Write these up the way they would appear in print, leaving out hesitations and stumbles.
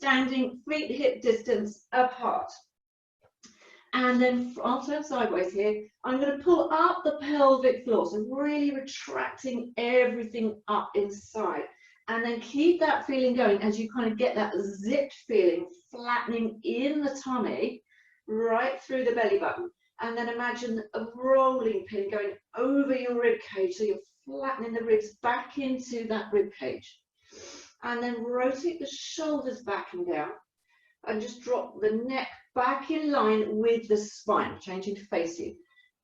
standing, feet hip distance apart. And then I'll turn sideways here. I'm going to pull up the pelvic floor, so really retracting everything up inside. And then keep that feeling going as you kind of get that zipped feeling, flattening in the tummy, right through the belly button. And then imagine a rolling pin going over your rib cage, so you're flattening the ribs back into that rib cage. And then rotate the shoulders back and down, and just drop the neck back in line with the spine, changing to face you.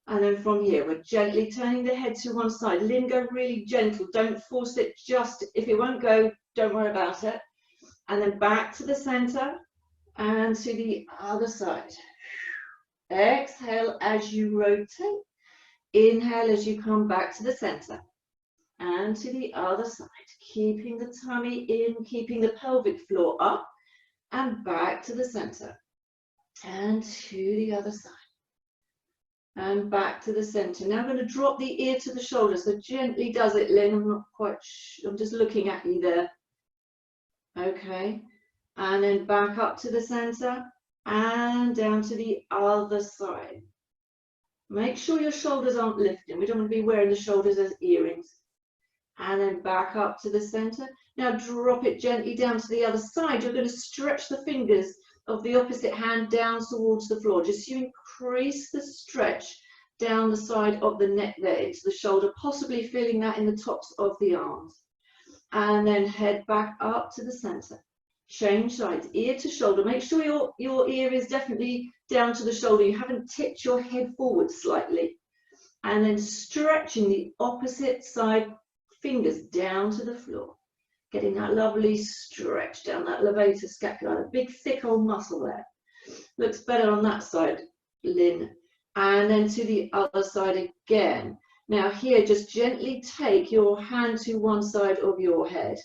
And then from here, we're gently turning the head to one side. Lynn, go really gentle. Don't force it. Just, if it won't go, don't worry about it. And then back to the center and to the other side. Exhale as you rotate. Inhale as you come back to the center. And to the other side. Keeping the tummy in, keeping the pelvic floor up. And back to the center. And to the other side. And back to the center. Now I'm going to drop the ear to the shoulder. So gently does it, Lynn. I'm not quite sure. I'm just looking at you there. Okay. And then back up to the center. And down to the other side. Make sure your shoulders aren't lifting. We don't want to be wearing the shoulders as earrings. And then back up to the center. Now drop it gently down to the other side. You're going to stretch the fingers of the opposite hand down towards the floor. Just you increase the stretch down the side of the neck there into the shoulder, possibly feeling that in the tops of the arms. And then head back up to the center. Change sides, ear to shoulder. Make sure your ear is definitely down to the shoulder. You haven't tipped your head forward slightly. And then stretching the opposite side, fingers down to the floor. Getting that lovely stretch down that levator scapula, a big thick old muscle there. Looks better on that side, Lynn. And then to the other side again. Now here, just gently take your hand to one side of your head.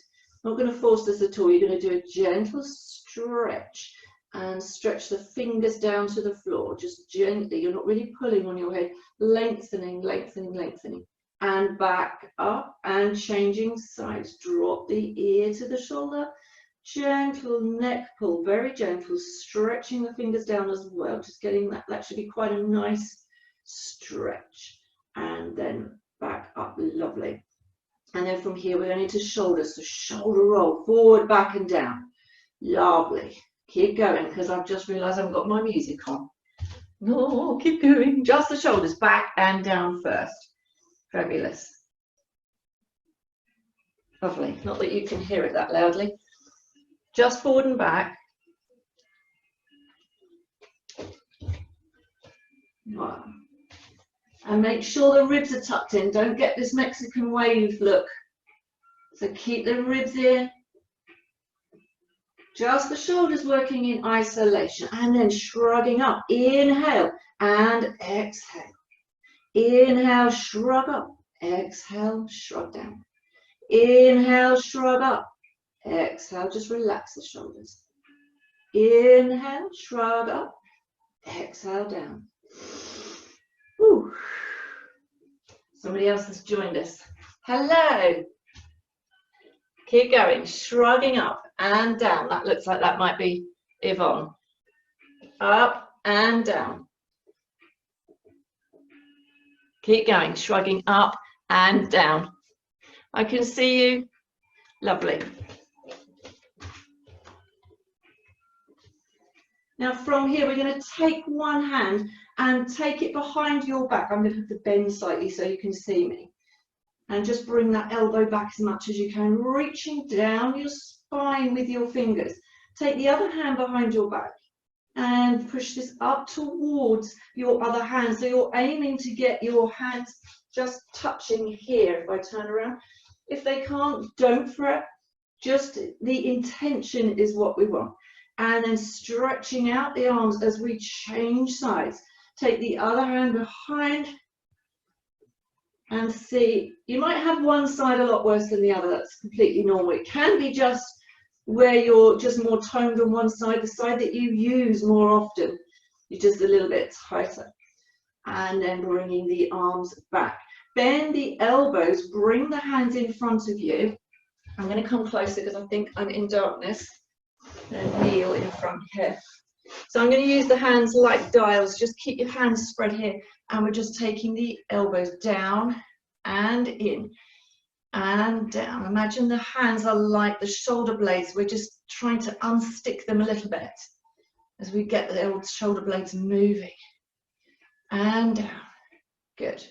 Not going to force this at all. You're going to do a gentle stretch and stretch the fingers down to the floor. Just gently. You're not really pulling on your head. Lengthening, lengthening, lengthening. And back up and changing sides. Drop the ear to the shoulder. Gentle neck pull, very gentle, stretching the fingers down as well. Just getting that. That should be quite a nice stretch. And then back up, lovely. And then from here, we're going into shoulders. So shoulder roll, forward, back and down. Lovely. Keep going, because I've just realized I haven't got my music on. No, keep going. Just the shoulders, back and down first. Fabulous. Lovely. Not that you can hear it that loudly. Just forward and back. Wow. And make sure the ribs are tucked in. Don't get this Mexican wave look. So keep the ribs in. Just the shoulders working in isolation. And then shrugging up. Inhale and exhale. Inhale, shrug up. Exhale, shrug down. Inhale, shrug up. Exhale, just relax the shoulders. Inhale, shrug up. Exhale, down. Whew. Somebody else has joined us. Hello. Keep going, shrugging up and down. That looks like that might be Yvonne. Up and down. Keep going, shrugging up and down. I can see you. Lovely. Now from here, we're going to take one hand and take it behind your back. I'm going to have to bend slightly so you can see me. And just bring that elbow back as much as you can, reaching down your spine with your fingers. Take the other hand behind your back and push this up towards your other hand. So you're aiming to get your hands just touching here if I turn around. If they can't, don't fret. Just the intention is what we want. And then stretching out the arms as we change sides. Take the other hand behind. And see, you might have one side a lot worse than the other. That's completely normal. It can be just where you're just more toned on one side, the side that you use more often. You're just a little bit tighter. And then bringing the arms back. Bend the elbows, bring the hands in front of you. I'm going to come closer because I think I'm in darkness. and heel in front here. So I'm going to use the hands like dials. Just keep your hands spread here, and we're just taking the elbows down and in and down. Imagine the hands are like the shoulder blades. We're just trying to unstick them a little bit as we get the old shoulder blades moving. And down. Good.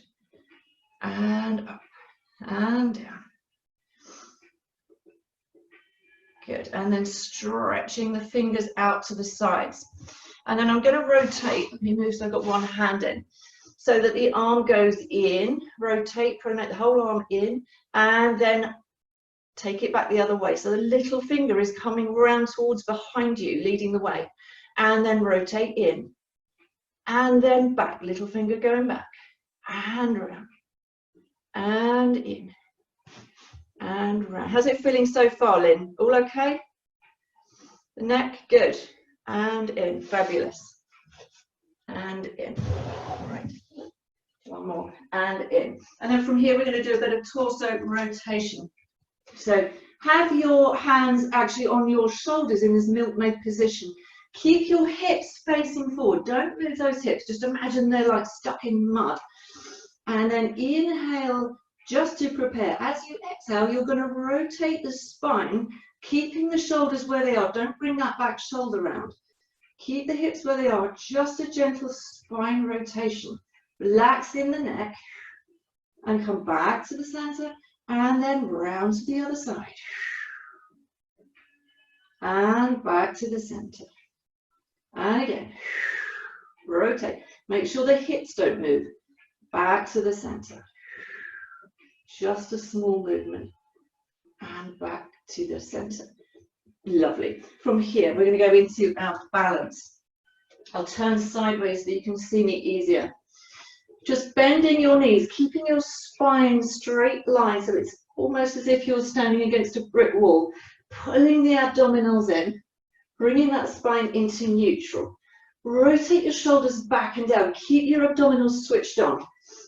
And up and down. Good. And then stretching the fingers out to the sides. And then I'm going to rotate. Let me move so I've got one hand in. So that the arm goes in, rotate, pronate the whole arm in, and then take it back the other way. So the little finger is coming round towards behind you, leading the way. And then rotate in. And then back, little finger going back. And round. And in. And round. How's it feeling so far, Lynn? All okay? The neck, good. And in, fabulous. And in. Right. One more. And in. And then from here, we're going to do a bit of torso rotation. So have your hands actually on your shoulders in this milkmaid position. Keep your hips facing forward. Don't move those hips. Just imagine they're like stuck in mud. And then inhale just to prepare. As you exhale, you're going to rotate the spine, keeping the shoulders where they are. Don't bring that back shoulder round. Keep the hips where they are. Just a gentle spine rotation. Relax in the neck and come back to the center and then round to the other side. And back to the center. And again, rotate. Make sure the hips don't move. Back to the center. Just a small movement. And back to the center. Lovely. From here, we're going to go into our balance. I'll turn sideways so you can see me easier. Just bending your knees, keeping your spine straight line so it's almost as if you're standing against a brick wall. Pulling the abdominals in, bringing that spine into neutral. Rotate your shoulders back and down. Keep your abdominals switched on.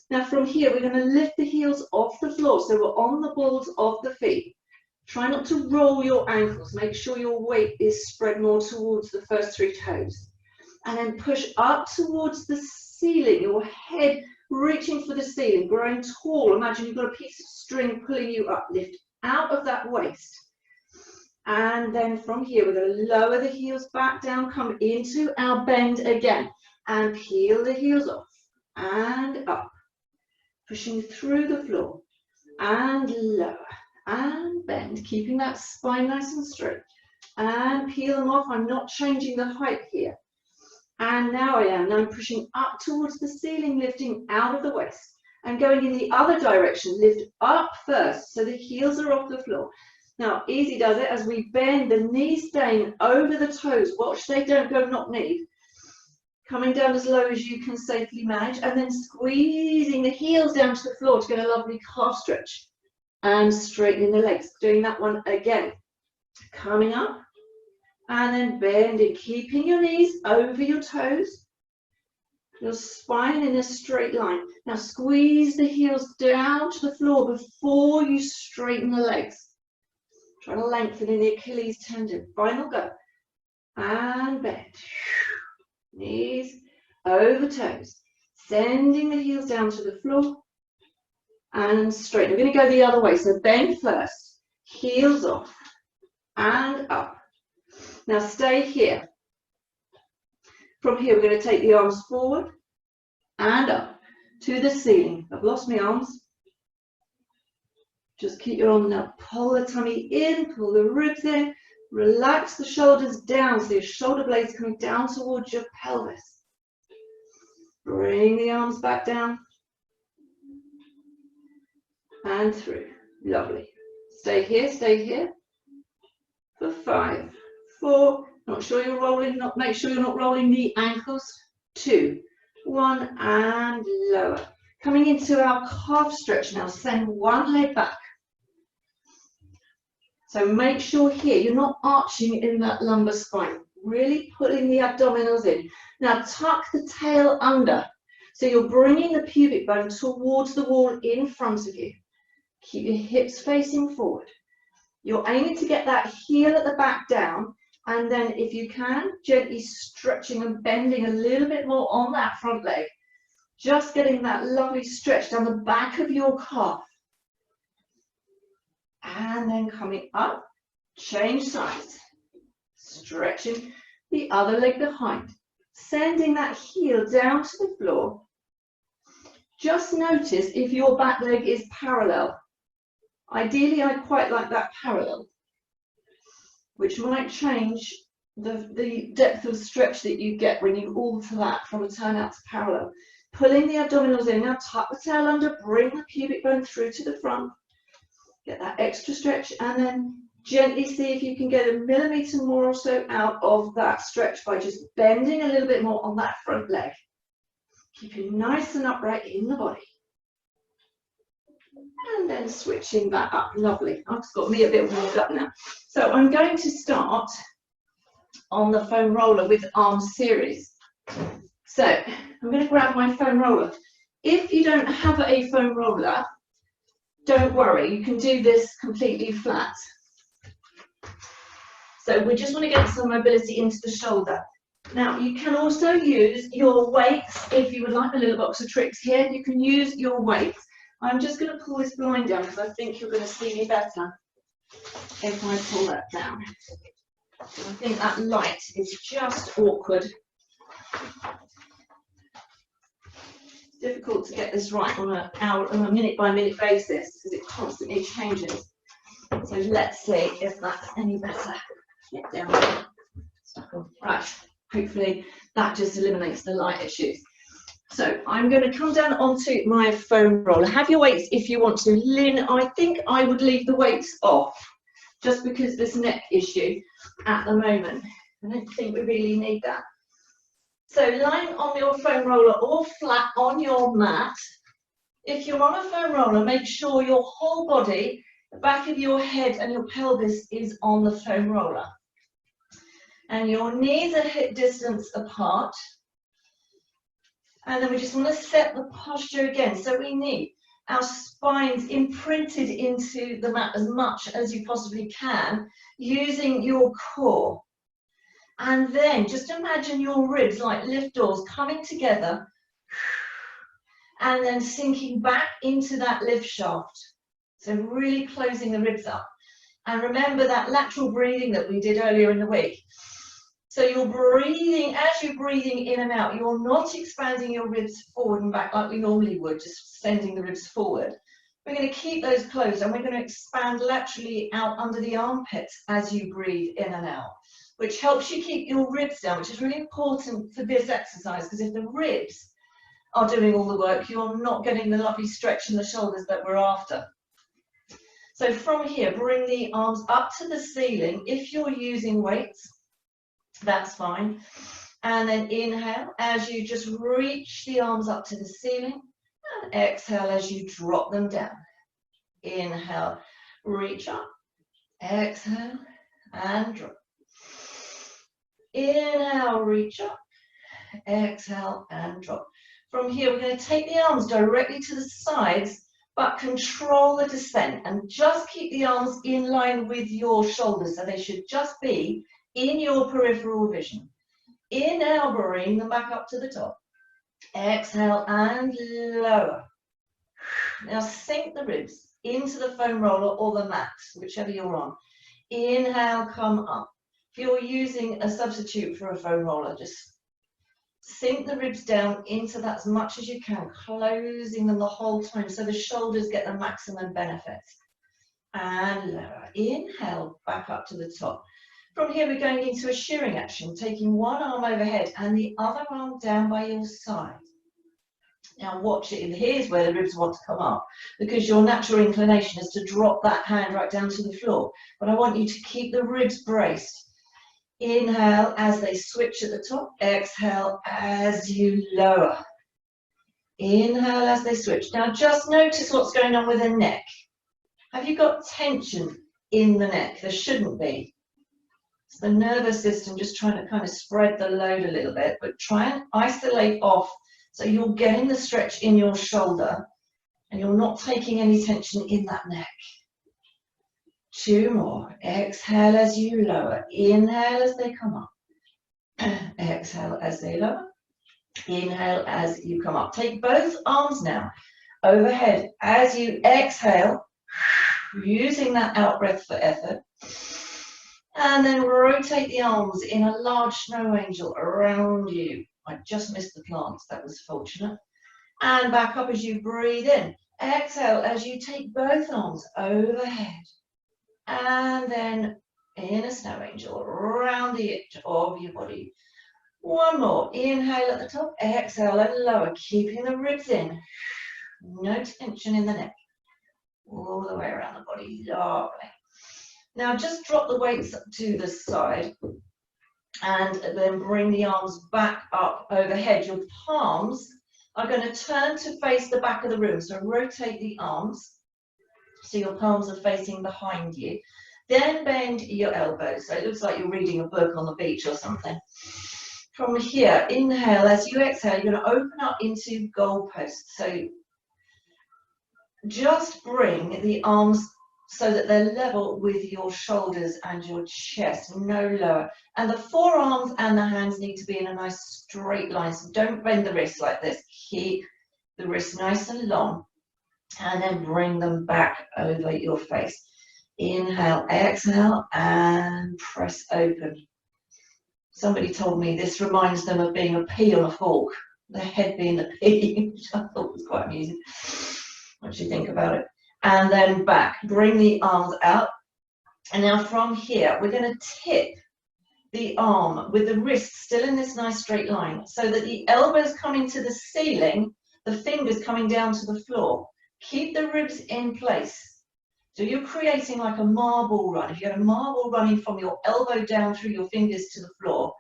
Now from here, we're going to lift the heels off the floor. So we're on the balls of the feet. Try not to roll your ankles. Make sure your weight is spread more towards the first three toes. And then push up towards the ceiling, your head reaching for the ceiling, growing tall. Imagine you've got a piece of string pulling you up. Lift out of that waist. And then from here, we're going to lower the heels back down, come into our bend again, and peel the heels off and up, pushing through the floor and lower and bend, keeping that spine nice and straight, and peel them off. I'm not changing the height here. And now I am. Now I'm pushing up towards the ceiling, lifting out of the waist, and going in the other direction. Lift up first, so the heels are off the floor. Now, easy does it as we bend, the knees staying over the toes. Watch they don't go knock-kneed. Coming down as low as you can safely manage, and then squeezing the heels down to the floor to get a lovely calf stretch. And straightening the legs. Doing that one again. Coming up, and then bending, keeping your knees over your toes. Your spine in a straight line. Now squeeze the heels down to the floor before you straighten the legs. Try to lengthen in the Achilles tendon. Final go. And bend. Knees over toes. Sending the heels down to the floor. And straighten. We're going to go the other way. So bend first. Heels off. And up. Now stay here. From here, we're going to take the arms forward and up to the ceiling. I've lost my arms. Just keep your arm now. Pull the tummy in, pull the ribs in. Relax the shoulders down, so your shoulder blades coming down towards your pelvis. Bring the arms back down. And through. Lovely. Stay here for 5, 4, not sure you're rolling, make sure you're not rolling the ankles. 2, 1, and lower. Coming into our calf stretch now, send one leg back. So make sure here you're not arching in that lumbar spine, really pulling the abdominals in. Now tuck the tail under. So you're bringing the pubic bone towards the wall in front of you. Keep your hips facing forward. You're aiming to get that heel at the back down And then if you can, gently stretching and bending a little bit more on that front leg. Just getting that lovely stretch down the back of your calf. And then coming up, change sides. Stretching the other leg behind. Sending that heel down to the floor. Just notice if your back leg is parallel. Ideally, I quite like that parallel, which might change the depth of stretch that you get when you alter that from a turnout to parallel. Pulling the abdominals in, now tuck the tail under, bring the pubic bone through to the front. Get that extra stretch and then gently see if you can get a millimetre more or so out of that stretch by just bending a little bit more on that front leg. Keep it nice and upright in the body. And then switching that up, lovely. I've got me a bit warmed up now. So I'm going to start on the foam roller with arm series. So I'm going to grab my foam roller. If you don't have a foam roller, don't worry, you can do this completely flat. So we just want to get some mobility into the shoulder. Now you can also use your weights. If you would like a little box of tricks here, you can use your weights. I'm just going to pull this blind down because I think you're going to see me better if I pull that down. I think that light is just awkward. It's difficult to get this right on a minute by minute basis because it constantly changes. So let's see if that's any better. Get down there. Right, hopefully that just eliminates the light issues. So I'm going to come down onto my foam roller. Have your weights if you want to. Lynn, I think I would leave the weights off just because this neck issue at the moment. I don't think we really need that. So lying on your foam roller or flat on your mat. If you're on a foam roller, make sure your whole body, the back of your head and your pelvis is on the foam roller. And your knees are hip distance apart. And then we just want to set the posture again. So we need our spines imprinted into the mat as much as you possibly can, using your core. And then just imagine your ribs like lift doors coming together and then sinking back into that lift shaft. So really closing the ribs up. And remember that lateral breathing that we did earlier in the week. So you're breathing, as you're breathing in and out, you're not expanding your ribs forward and back like we normally would, just sending the ribs forward. We're going to keep those closed and we're going to expand laterally out under the armpits as you breathe in and out, which helps you keep your ribs down, which is really important for this exercise, because if the ribs are doing all the work, you're not getting the lovely stretch in the shoulders that we're after. So from here, bring the arms up to the ceiling. If you're using weights, that's fine. And then inhale as you just reach the arms up to the ceiling, and exhale as you drop them down. Inhale, reach up, exhale, and drop. Inhale, reach up, exhale, and drop. From here, we're going to take the arms directly to the sides, but control the descent and just keep the arms in line with your shoulders. So they should just be in your peripheral vision. Inhale, bring them back up to the top. Exhale and lower. Now sink the ribs into the foam roller or the mat, whichever you're on. Inhale, come up. If you're using a substitute for a foam roller, just sink the ribs down into that as much as you can, closing them the whole time so the shoulders get the maximum benefit. And lower. Inhale, back up to the top. From here, we're going into a shearing action, taking one arm overhead and the other arm down by your side. Now watch it, here's where the ribs want to come up, because your natural inclination is to drop that hand right down to the floor. But I want you to keep the ribs braced. Inhale as they switch at the top, exhale as you lower. Inhale as they switch. Now just notice what's going on with the neck. Have you got tension in the neck? There shouldn't be. It's the nervous system just trying to kind of spread the load a little bit, but try and isolate off so you're getting the stretch in your shoulder and you're not taking any tension in that neck. 2 more. Exhale as you lower. Inhale as they come up. Exhale as they lower. Inhale as you come up. Take both arms now overhead as you exhale, using that out breath for effort. And then rotate the arms in a large snow angel around you. I just missed the plants, that was fortunate. And back up as you breathe in. Exhale as you take both arms overhead. And then in a snow angel around the edge of your body. One more. Inhale at the top. Exhale and lower, keeping the ribs in. No tension in the neck. All the way around the body. Lovely. Now just drop the weights to the side and then bring the arms back up overhead. Your palms are going to turn to face the back of the room. So rotate the arms so your palms are facing behind you. Then bend your elbows. So it looks like you're reading a book on the beach or something. From here, inhale. As you exhale, you're going to open up into goalposts. So just bring the arms so that they're level with your shoulders and your chest, no lower. And the forearms and the hands need to be in a nice straight line. So don't bend the wrists like this. Keep the wrists nice and long. And then bring them back over your face. Inhale, exhale, and press open. Somebody told me this reminds them of being a pea on a fork, the head being the pea, which I thought was quite amusing. What do you think about it? And then back, bring the arms out. And now from here, we're going to tip the arm with the wrist still in this nice straight line so that the elbows coming to the ceiling, the fingers coming down to the floor. Keep the ribs in place. So you're creating like a marble run. If you had a marble running from your elbow down through your fingers to the floor,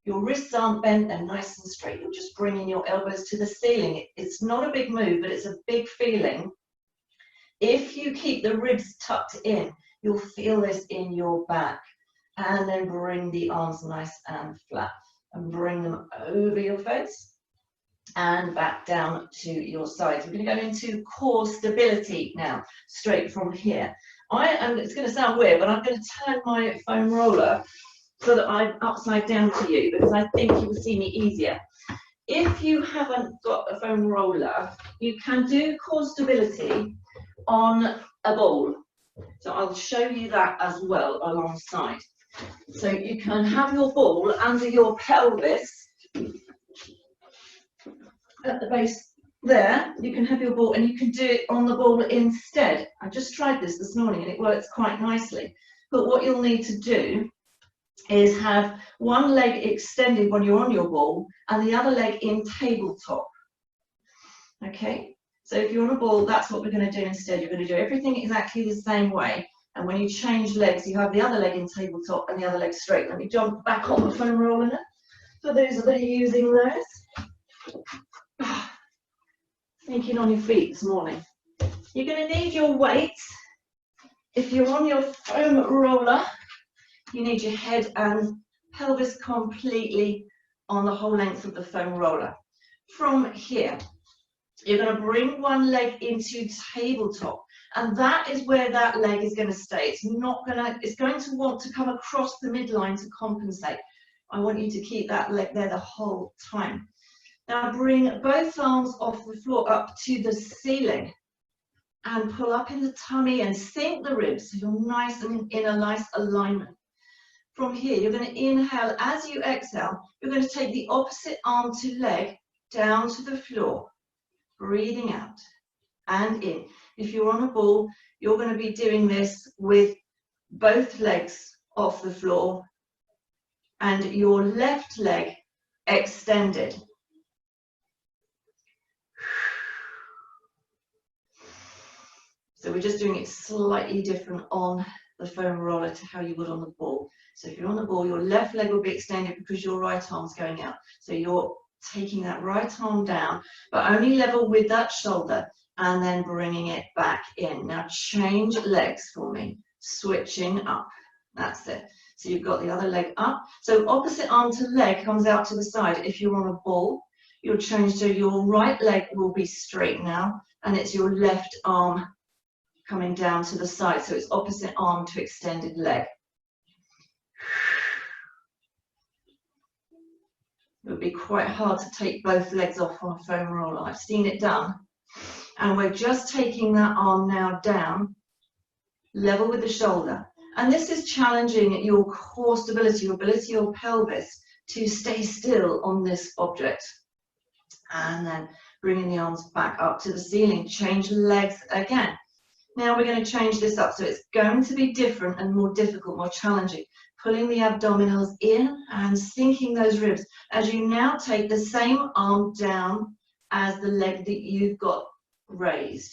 your wrists aren't bent, they're nice and straight. You're just bringing your elbows to the ceiling. It's not a big move, but it's a big feeling. If you keep the ribs tucked in, you'll feel this in your back. And then bring the arms nice and flat and bring them over your face and back down to your sides. We're going to go into core stability now, straight from here. It's going to sound weird, but I'm going to turn my foam roller so that I'm upside down to you, because I think you will see me easier. If you haven't got a foam roller, you can do core stability on a ball. So I'll show you that as well alongside. So you can have your ball under your pelvis at the base there. You can have your ball and you can do it on the ball instead. I just tried this morning and it works quite nicely. But what you'll need to do is have one leg extended when you're on your ball and the other leg in tabletop. Okay, so if you're on a ball, that's what we're going to do instead. You're going to do everything exactly the same way. And when you change legs, you have the other leg in tabletop and the other leg straight. Let me jump back on the foam roller for those that are using those. Thinking on your feet this morning. You're going to need your weights. If you're on your foam roller, you need your head and pelvis completely on the whole length of the foam roller. From here, you're going to bring one leg into tabletop, and that is where that leg is going to stay. It's going to want to come across the midline to compensate. I want you to keep that leg there the whole time. Now bring both arms off the floor up to the ceiling and pull up in the tummy and sink the ribs so you're nice and in a nice alignment. From here, you're going to inhale. As you exhale, you're going to take the opposite arm to leg down to the floor, breathing out and in. If you're on a ball, you're going to be doing this with both legs off the floor and your left leg extended. So we're just doing it slightly different on the foam roller to how you would on the ball. So if you're on the ball, your left leg will be extended because your right arm's going out. So you're taking that right arm down, but only level with that shoulder and then bringing it back in. Now change legs for me, switching up. That's it. So you've got the other leg up. So opposite arm to leg comes out to the side. If you're on a ball, you'll change to your right leg will be straight now, and it's your left arm coming down to the side. So it's opposite arm to extended leg. It would be quite hard to take both legs off on a foam roller. I've seen it done. And we're just taking that arm now down, level with the shoulder. And this is challenging your core stability, your ability, your pelvis to stay still on this object. And then bringing the arms back up to the ceiling, change legs again. Now we're going to change this up. So it's going to be different and more difficult, more challenging. Pulling the abdominals in and sinking those ribs as you now take the same arm down as the leg that you've got raised.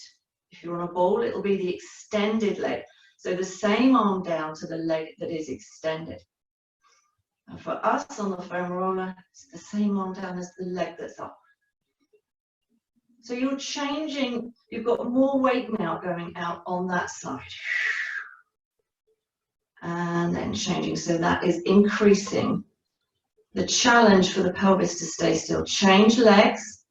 If you're on a ball, it'll be the extended leg. So the same arm down to the leg that is extended. And for us on the foam roller, it's the same arm down as the leg that's up. So you're changing, you've got more weight now going out on that side. And then changing, so that is increasing the challenge for the pelvis to stay still. Change legs,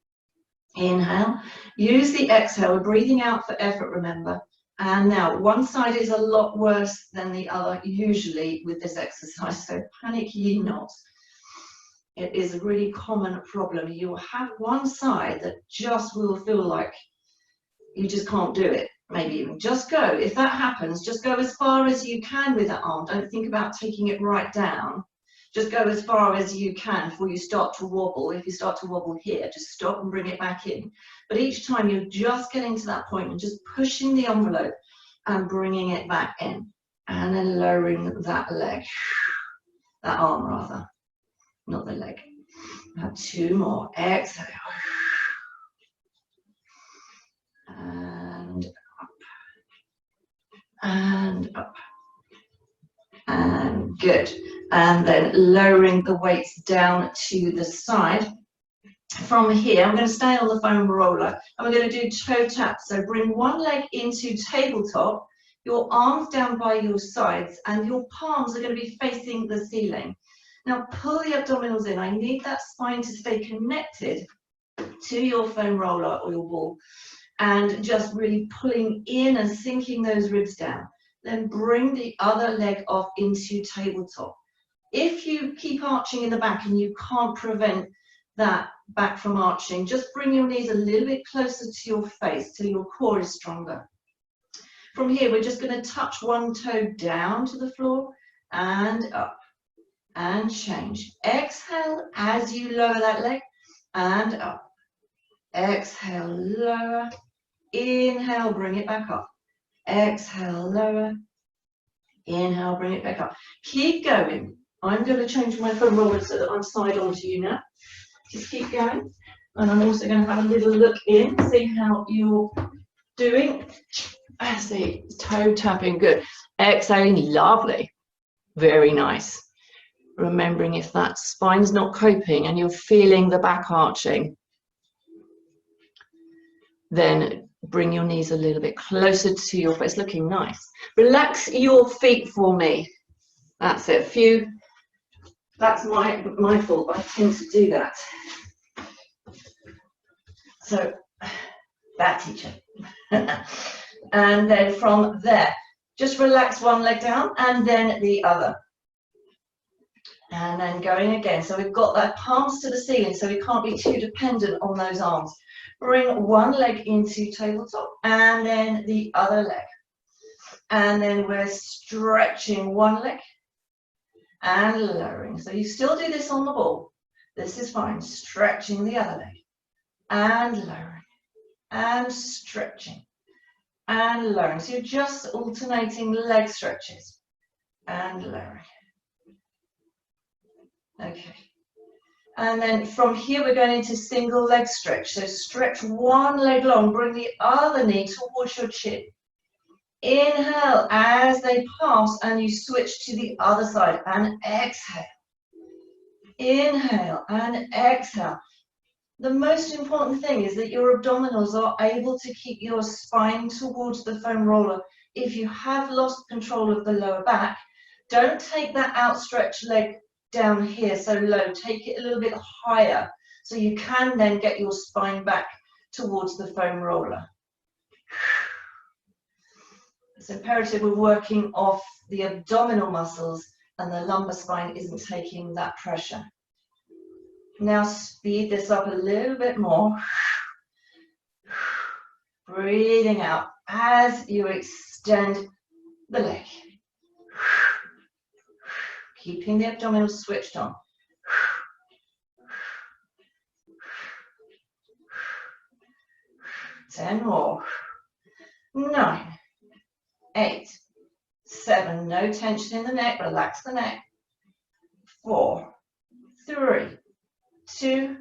inhale, use the exhale, we're breathing out for effort, remember. And now one side is a lot worse than the other, usually with this exercise, so panic ye not. It is a really common problem. You will have one side that just will feel like you just can't do it. Maybe even just go. If that happens, just go as far as you can with that arm. Don't think about taking it right down. Just go as far as you can before you start to wobble. If you start to wobble here, just stop and bring it back in. But each time you're just getting to that point and just pushing the envelope and bringing it back in. And then lowering that leg, that arm rather, not the leg. Now 2 more. Exhale. And up. And up. And good. And then lowering the weights down to the side. From here, I'm going to stay on the foam roller and we're going to do toe taps. So bring one leg into tabletop, your arms down by your sides, and your palms are going to be facing the ceiling. Now pull the abdominals in. I need that spine to stay connected to your foam roller or your ball, and just really pulling in and sinking those ribs down. Then bring the other leg off into tabletop. If you keep arching in the back and you can't prevent that back from arching, just bring your knees a little bit closer to your face till your core is stronger. From here, we're just going to touch one toe down to the floor and up and change. Exhale as you lower that leg and up. Exhale, lower. Inhale, bring it back up. Exhale, lower. Inhale, bring it back up. Keep going. I'm going to change my foam roller so that I'm side on to you now. Just keep going. And I'm also going to have a little look in, see how you're doing. I see, toe tapping, good. Exhaling, lovely. Very nice. Remembering if that spine's not coping and you're feeling the back arching, then bring your knees a little bit closer to your face, looking nice. Relax your feet for me. That's it. That's my fault. I tend to do that. So, bad teacher. And then from there, just relax one leg down and then the other. And then going again. So we've got that palms to the ceiling, so we can't be too dependent on those arms. Bring one leg into tabletop and then the other leg. And then we're stretching one leg and lowering. So you still do this on the ball. This is fine. Stretching the other leg and lowering and stretching and lowering. So you're just alternating leg stretches and lowering. Okay. And then from here, we're going into single leg stretch. So stretch one leg long, bring the other knee towards your chin. Inhale as they pass and you switch to the other side and exhale. Inhale and exhale. The most important thing is that your abdominals are able to keep your spine towards the foam roller. If you have lost control of the lower back, don't take that outstretched leg down here so low. Take it a little bit higher so you can then get your spine back towards the foam roller. It's imperative we're working off the abdominal muscles and the lumbar spine isn't taking that pressure. Now speed this up a little bit more. Breathing out as you extend the leg. Keeping the abdominals switched on. 10 more. 9, 8, 7, no tension in the neck, relax the neck. 4, 3, 2,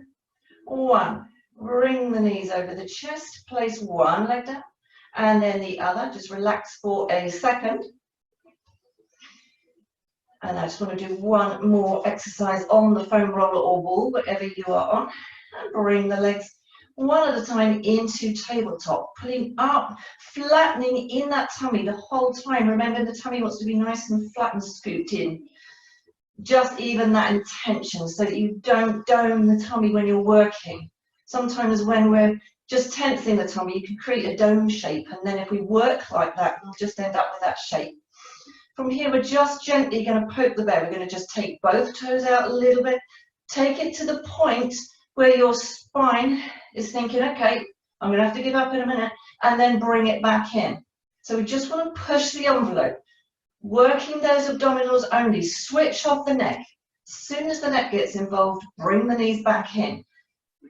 1. Bring the knees over the chest, place one leg down, and then the other. Just relax for a second. And I just want to do one more exercise on the foam roller or ball, whatever you are on. And bring the legs one at a time into tabletop, pulling up, flattening in that tummy the whole time. Remember, the tummy wants to be nice and flat and scooped in. Just even that intention so that you don't dome the tummy when you're working. Sometimes when we're just tensing the tummy, you can create a dome shape, and then if we work like that, we'll just end up with that shape. From here, we're just gently going to poke the bear. We're going to just take both toes out a little bit, take it to the point where your spine is thinking, okay, I'm going to have to give up in a minute, and then bring it back in. So we just want to push the envelope, working those abdominals only, switch off the neck. As soon as the neck gets involved, bring the knees back in.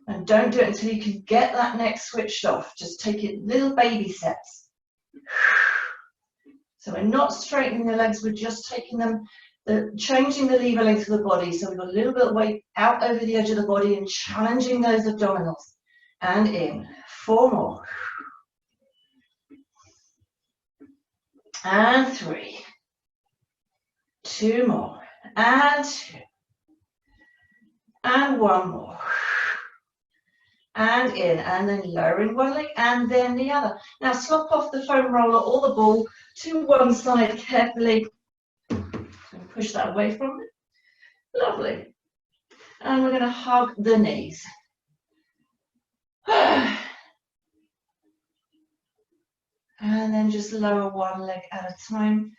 And don't do it until you can get that neck switched off. Just take it little baby steps. So we're not straightening the legs, we're just taking them, changing the lever length of the body. So we've got a little bit of weight out over the edge of the body and challenging those abdominals. And in. 4 more. And 3. 2 more. And 2. And 1 more. And in, and then lowering one leg and then the other. Now slop off the foam roller or the ball to one side carefully. And push that away from it. Lovely. And we're going to hug the knees. And then just lower one leg at a time.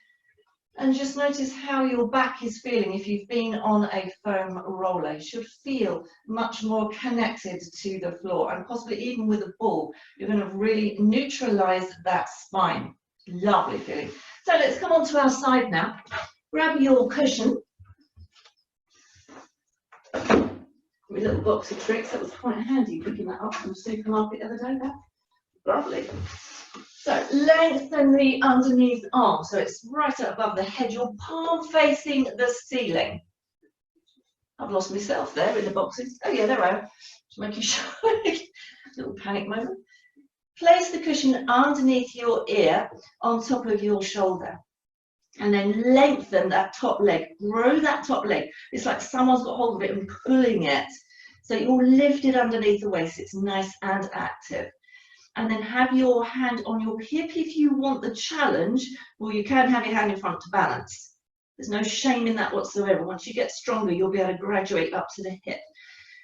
And just notice how your back is feeling. If you've been on a foam roller, you should feel much more connected to the floor, and possibly even with a ball, you're going to really neutralize that spine. Lovely feeling. So let's come on to our side now. Grab your cushion. My little box of tricks, that was quite handy picking that up from the supermarket the other day. Lovely. So lengthen the underneath arm, so it's right up above the head, your palm facing the ceiling. I've lost myself there in the boxes. Oh yeah, there I am. Just making sure. Little panic moment. Place the cushion underneath your ear on top of your shoulder. And then lengthen that top leg. Grow that top leg. It's like someone's got hold of it and pulling it. So you're lifted underneath the waist. It's nice and active. And then have your hand on your hip if you want the challenge, or you can have your hand in front to balance. There's no shame in that whatsoever. Once you get stronger, you'll be able to graduate up to the hip.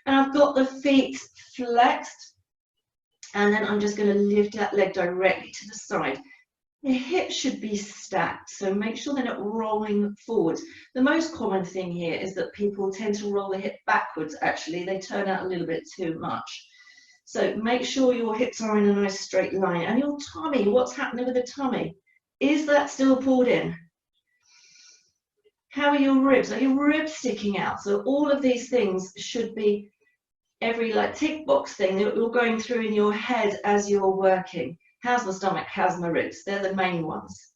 And I've got the feet flexed, and then I'm just going to lift that leg directly to the side. The hips should be stacked, so make sure they're not rolling forwards. The most common thing here is that people tend to roll the hip backwards, actually. They turn out a little bit too much. So make sure your hips are in a nice straight line. And your tummy, what's happening with the tummy? Is that still pulled in? How are your ribs? Are your ribs sticking out? So all of these things should be every like tick box thing that you're going through in your head as you're working. How's the stomach? How's the ribs? They're the main ones.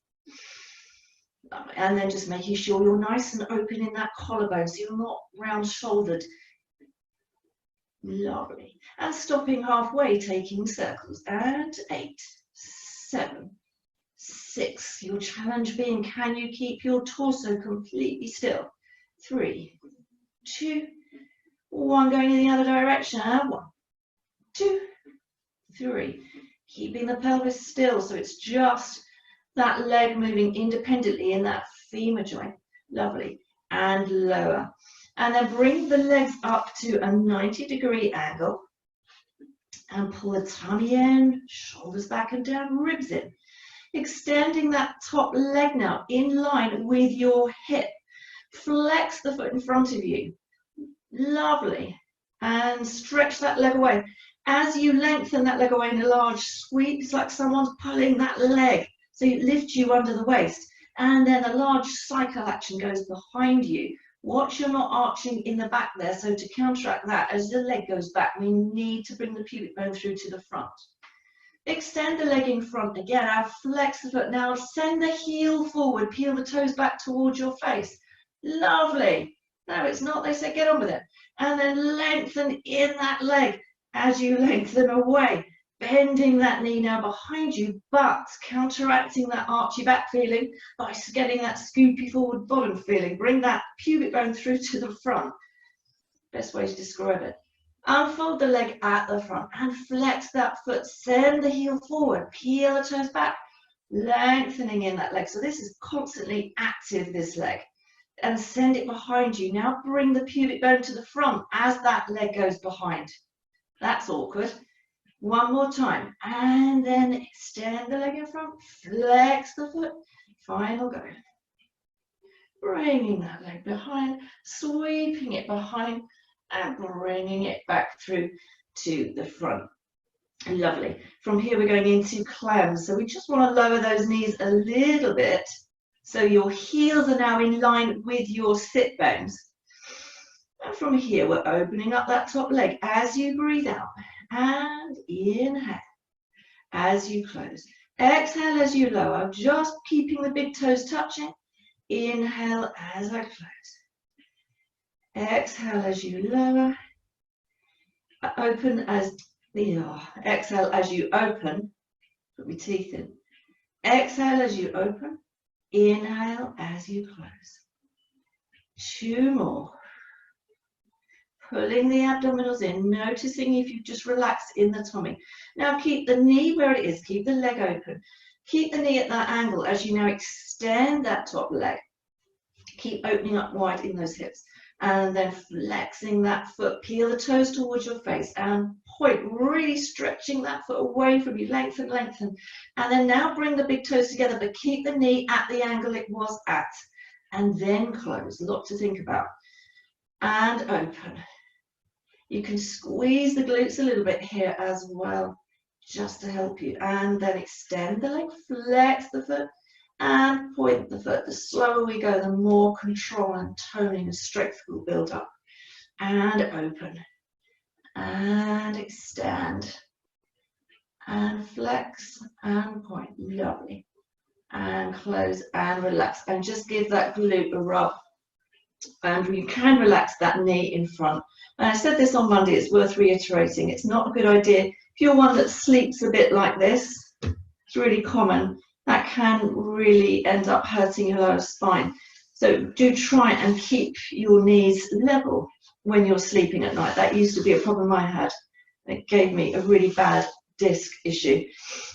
And then just making sure you're nice and open in that collarbone so you're not round-shouldered. Lovely. And stopping halfway, taking circles. And 8, 7, 6. Your challenge being, can you keep your torso completely still? 3, 2, 1. Going in the other direction. And 1, 2, 3. Keeping the pelvis still, so it's just that leg moving independently in that femur joint. Lovely. And lower. And then bring the legs up to a 90-degree angle and pull the tummy in, shoulders back and down, ribs in. extending that top leg now in line with your hip. Flex the foot in front of you. Lovely. And stretch that leg away. As you lengthen that leg away in a large sweep, it's like someone's pulling that leg. So you lift you under the waist. And then a large cycle action goes behind you. Watch you're not arching in the back there. So to counteract that, as the leg goes back, we need to bring the pubic bone through to the front. Extend the leg in front again. Now flex the foot. Now send the heel forward. Peel the toes back towards your face. Lovely. No, it's not. They say get on with it. And then lengthen in that leg as you lengthen away. Bending that knee now behind you, but counteracting that archy back feeling by getting that scoopy forward bottom feeling. Bring that pubic bone through to the front. Best way to describe it. Unfold the leg at the front and flex that foot. Send the heel forward. Peel the toes back. Lengthening in that leg. So this is constantly active, this leg. And send it behind you. Now bring the pubic bone to the front as that leg goes behind. That's awkward. One more time. And then extend the leg in front. Flex the foot. Final go. Bringing that leg behind. Sweeping it behind. And bringing it back through to the front. Lovely. From here we're going into clams. So we just want to lower those knees a little bit. So your heels are now in line with your sit bones. And from here we're opening up that top leg as you breathe out. And inhale as you close. Exhale as you lower, just keeping the big toes touching. Inhale as I close. Exhale as you lower. Open as exhale as you open. Put my teeth in. Exhale as you open. Inhale as you close. 2 more. Pulling the abdominals in, noticing if you've just relaxed in the tummy. Now keep the knee where it is, keep the leg open. Keep the knee at that angle as you now extend that top leg. Keep opening up wide in those hips. And then flexing that foot, peel the toes towards your face and point, really stretching that foot away from you, lengthen, lengthen. And then now bring the big toes together, but keep the knee at the angle it was at. And then close, a lot to think about. And open. You can squeeze the glutes a little bit here as well, just to help you. And then extend the leg, flex the foot, and point the foot. The slower we go, the more control and toning and strength will build up. And open. And extend. And flex and point. Lovely. And close and relax. And just give that glute a rub. And you can relax that knee in front. And I said this on Monday, it's worth reiterating. It's not a good idea. If you're one that sleeps a bit like this, it's really common. That can really end up hurting your lower spine. So do try and keep your knees level when you're sleeping at night. That used to be a problem I had. It gave me a really bad disc issue.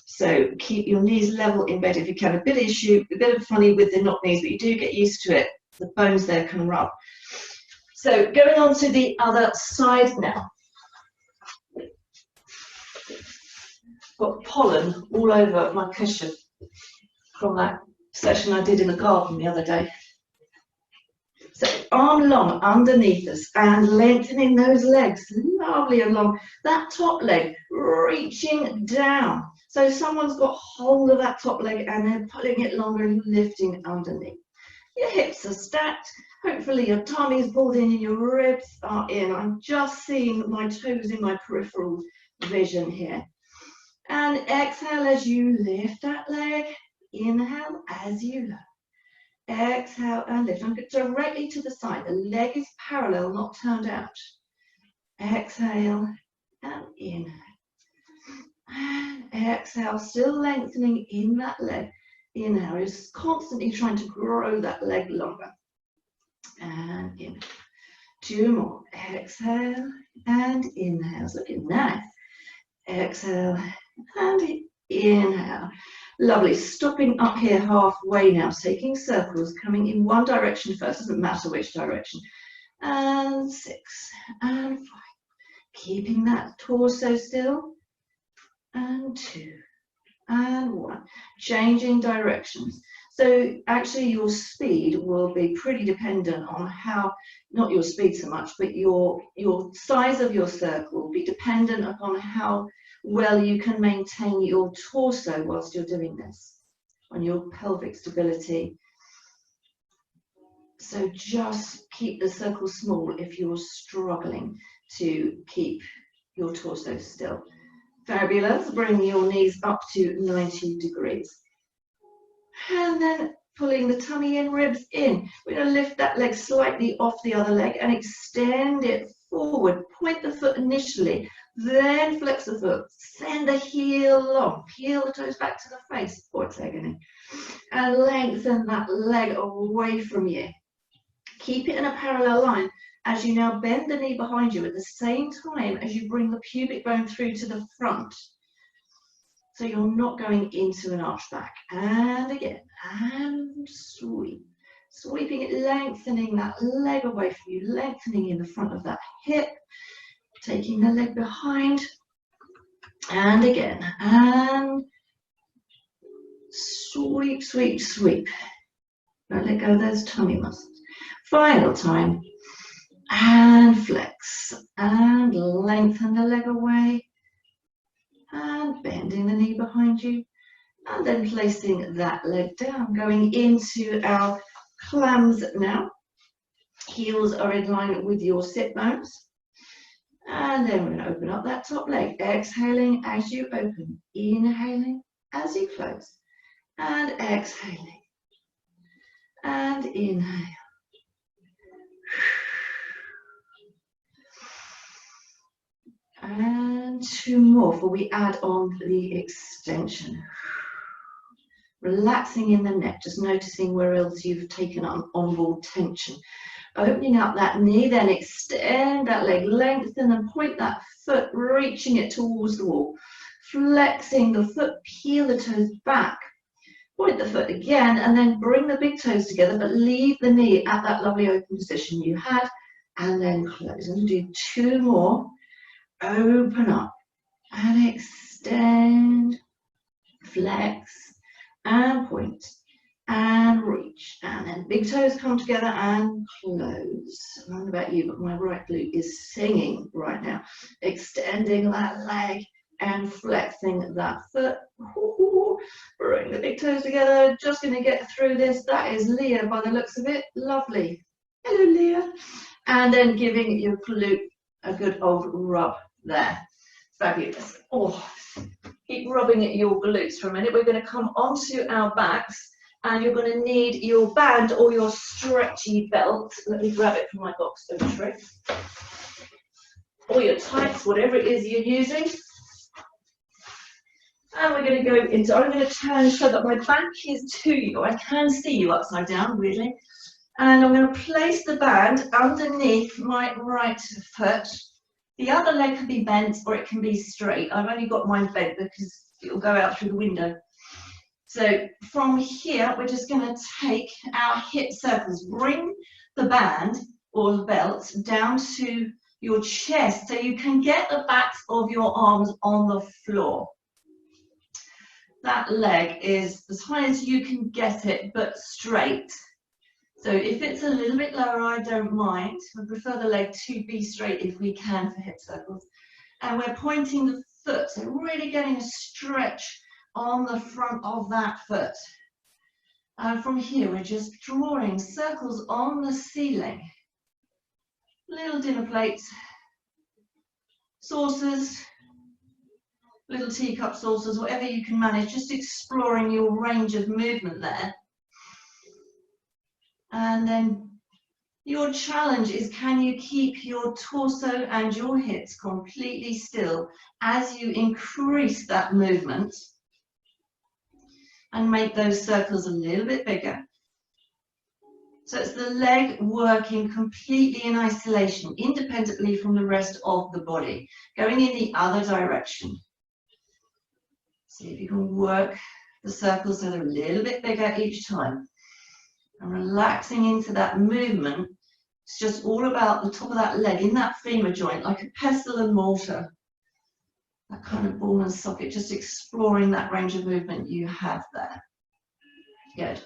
So keep your knees level in bed if you can. A bit of funny with the knock knees, but you do get used to it. The bones there can rub. So going on to the other side now. Got pollen all over my cushion from that session I did in the garden the other day. So arm long underneath us and lengthening those legs, lovely and long. That top leg reaching down. So someone's got hold of that top leg and then pulling it longer and lifting underneath. Your hips are stacked. Hopefully your tummy is pulled in and your ribs are in. I'm just seeing my toes in my peripheral vision here. And exhale as you lift that leg. Inhale as you lower. Exhale and lift. And directly to the side. The leg is parallel, not turned out. Exhale and inhale. And exhale, still lengthening in that leg. Inhale is constantly trying to grow that leg longer. And inhale. 2 more. Exhale and inhale. It's looking nice. Exhale and inhale. Lovely. Stopping up here halfway now. Taking circles, coming in one direction first. Doesn't matter which direction. And 6 and 5. Keeping that torso still. And 2 and 1. Changing directions. So actually your speed will be pretty dependent on how, not your speed so much, but your size of your circle will be dependent upon how well you can maintain your torso whilst you're doing this, on your pelvic stability. So just keep the circle small if you're struggling to keep your torso still. Fabulous. Bring your knees up to 90 degrees. And then pulling the tummy in, ribs in. We're going to lift that leg slightly off the other leg and extend it forward. Point the foot initially, then flex the foot. Send the heel long. Peel the toes back to the face. What's agony? And lengthen that leg away from you. Keep it in a parallel line as you now bend the knee behind you at the same time as you bring the pubic bone through to the front. So you're not going into an arch back. And again, and sweep. Sweeping it, lengthening that leg away from you, lengthening in the front of that hip, taking the leg behind, and again, and sweep, sweep, sweep. Don't let go of those tummy muscles. Final time, and flex, and lengthen the leg away, and bending the knee behind you, and then placing that leg down, going into our clams now. Heels are in line with your sit bones, and then we're going to open up that top leg, exhaling as you open, inhaling as you close, and exhaling, and inhale. And 2 more for we add on the extension. Relaxing in the neck, just noticing where else you've taken on onboard tension. Opening up that knee, then extend that leg, lengthen and point that foot, reaching it towards the wall. Flexing the foot, peel the toes back. Point the foot again and then bring the big toes together, but leave the knee at that lovely open position you had, and then close. And do 2 more. Open up and extend, flex and point and reach, and then big toes come together and close. I don't know about you, but my right glute is singing right now. Extending that leg and flexing that foot. Bring the big toes together. Just going to get through this. That is Leah by the looks of it. Lovely. Hello, Leah. And then giving your glute a good old rub there. Fabulous. Oh, keep rubbing at your glutes for a minute. We're going to come onto our backs, and you're going to need your band or your stretchy belt. Let me grab it from my box of tricks. Or your tights, whatever it is you're using. And we're going to go into, I'm going to turn so that my back is to you. I can see you upside down, really. And I'm going to place the band underneath my right foot. The other leg can be bent or it can be straight. I've only got mine bent because it'll go out through the window. So from here, we're just going to take our hip circles. Bring the band or the belt down to your chest so you can get the backs of your arms on the floor. That leg is as high as you can get it, but straight. So if it's a little bit lower, I don't mind. I prefer the leg to be straight if we can for hip circles. And we're pointing the foot, so really getting a stretch on the front of that foot. And from here, we're just drawing circles on the ceiling. Little dinner plates, saucers, little teacup saucers, whatever you can manage, just exploring your range of movement there. And then your challenge is, can you keep your torso and your hips completely still as you increase that movement and make those circles a little bit bigger. So it's the leg working completely in isolation, independently from the rest of the body, going in the other direction. See if you can work the circles so they're a little bit bigger each time. And relaxing into that movement. It's just all about the top of that leg in that femur joint, like a pestle and mortar. that kind of ball and socket, just exploring that range of movement you have there. Good.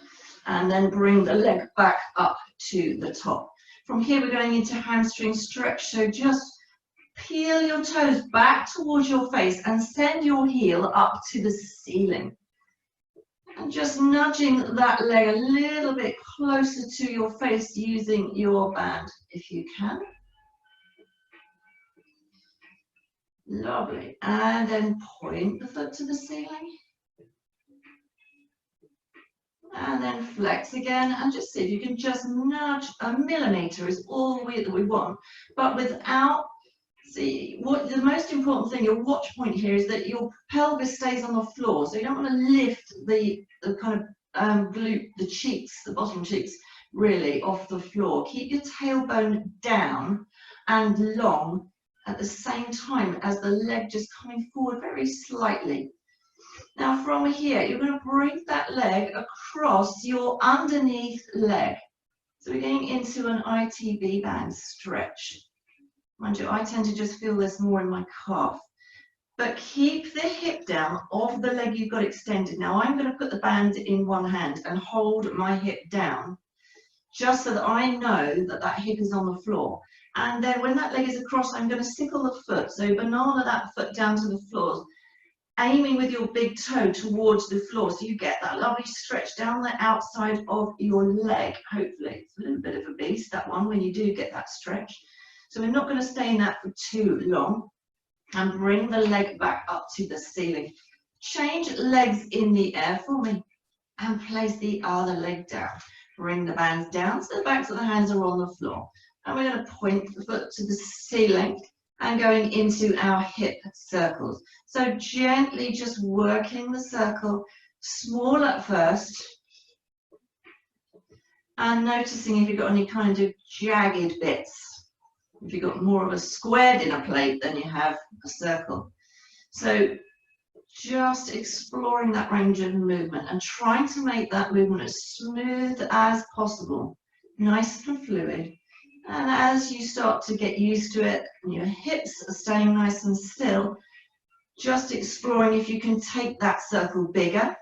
And then bring the leg back up to the top. From here, we're going into hamstring stretch. So just peel your toes back towards your face and send your heel up to the ceiling. And just nudging that leg a little bit closer to your face using your band, if you can. Lovely. And then point the foot to the ceiling. And then flex again, and just see if you can just nudge a millimeter is all that we want, but without, see, what the most important thing, your watch point here is that your pelvis stays on the floor. So you don't want to lift the kind of glute, the cheeks, the bottom cheeks, really off the floor. Keep your tailbone down and long at the same time as the leg just coming forward very slightly. Now from here, you're going to bring that leg across your underneath leg. So we're going into an ITB band stretch. Mind you, I tend to just feel this more in my calf. But keep the hip down of the leg you've got extended. Now I'm going to put the band in one hand and hold my hip down, just so that I know that that hip is on the floor. And then when that leg is across, I'm going to sickle the foot. So banana that foot down to the floor, aiming with your big toe towards the floor, so you get that lovely stretch down the outside of your leg, hopefully. It's a little bit of a beast, that one, when you do get that stretch. So we're not going to stay in that for too long. And bring the leg back up to the ceiling. Change legs in the air for me. And place the other leg down. Bring the bands down so the backs of the hands are on the floor. And we're going to point the foot to the ceiling and going into our hip circles. So gently just working the circle, small at first, and noticing if you've got any kind of jagged bits. If you've got more of a square dinner plate than you have a circle. So just exploring that range of movement and trying to make that movement as smooth as possible, nice and fluid. And as you start to get used to it, and your hips are staying nice and still, just exploring if you can take that circle bigger.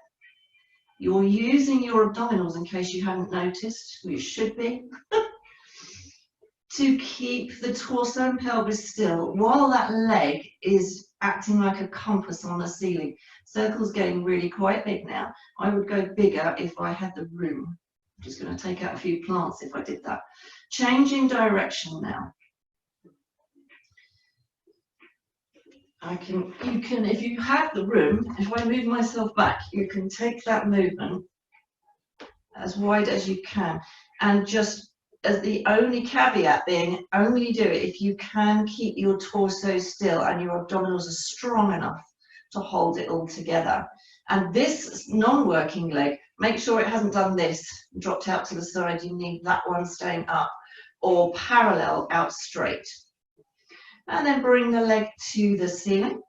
You're using your abdominals, in case you haven't noticed, you should be, to keep the torso and pelvis still while that leg is acting like a compass on the ceiling. Circle's getting really quite big now. I would go bigger if I had the room. I'm just going to take out a few plants if I did that. Changing direction now. You can, if you have the room, if I move myself back, you can take that movement as wide as you can. And just as the only caveat being, only do it if you can keep your torso still and your abdominals are strong enough to hold it all together. And this non-working leg, make sure it hasn't done this, dropped out to the side. You need that one staying up or parallel out straight. And then bring the leg to the ceiling.